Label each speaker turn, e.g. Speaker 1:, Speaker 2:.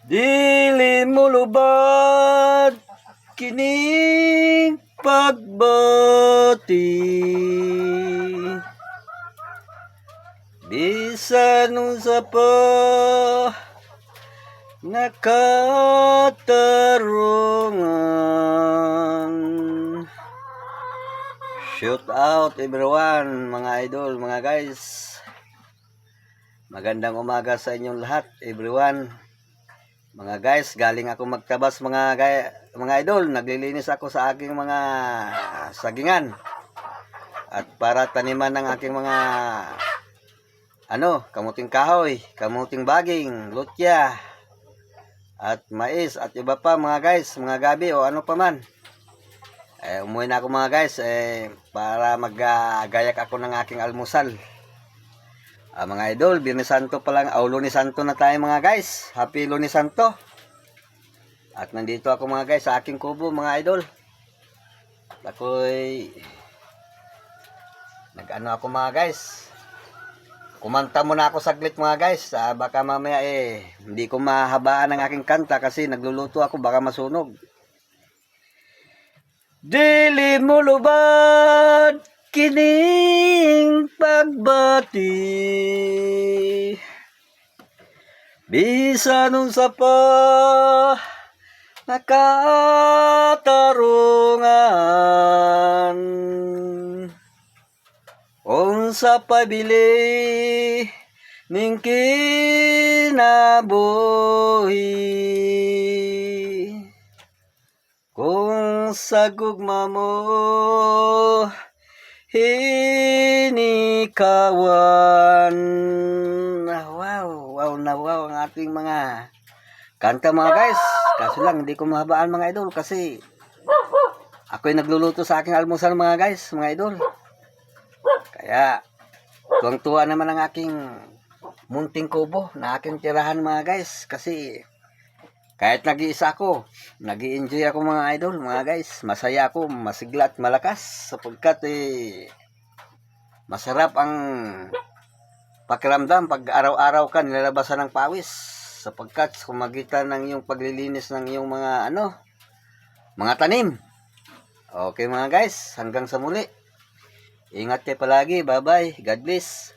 Speaker 1: Dili mo lubad kining pagbati, bisan unsa pa nakatarungan. Shout out everyone, mga idol, mga guys. Magandang umaga sa inyong lahat, everyone. Mga guys, galing ako magtabas mga idol. Naglilinis ako sa aking mga sagingan. At para taniman ng aking mga kamuting kahoy, kamuting baging, lutya, at mais, at iba pa mga guys, mga gabi o ano pa man. Umuwi na ako mga guys para maggayak ako ng aking almusal. Mga idol, Biyernes Santo pa lang, Lunes Santo na tayo mga guys. Happy Lunes Santo. At nandito ako mga guys sa aking kubo mga idol. Ako'y ako mga guys. Kumanta muna ako saglit mga guys. Baka mamaya hindi ko mahabaan ang aking kanta kasi nagluluto ako, baka masunog. Dili mo lubad kining pagbati, bisan unsa pa nakatarungan. Unsa pa bili ning kinabuhi, kung sa gugma mo hinikawan. Wow ang ating mga kanta mga guys. Kaso lang hindi ko mahabaan mga idol kasi ako'y nagluluto sa aking almusal mga guys, mga idol. Kaya tuwang-tuwa naman ang aking munting kubo na aking tirahan mga guys, kasi kahit nag-iisa ako, nag-i-enjoy ako mga idol, mga guys. Masaya ako, masigla at malakas sapagkat masarap ang pakiramdam pag araw-araw ka nilalabasan ng pawis, sapagkat kumagitan ng iyong paglilinis ng iyong mga tanim. Okay mga guys, hanggang sa muli. Ingat kayo palagi. Bye-bye. God bless.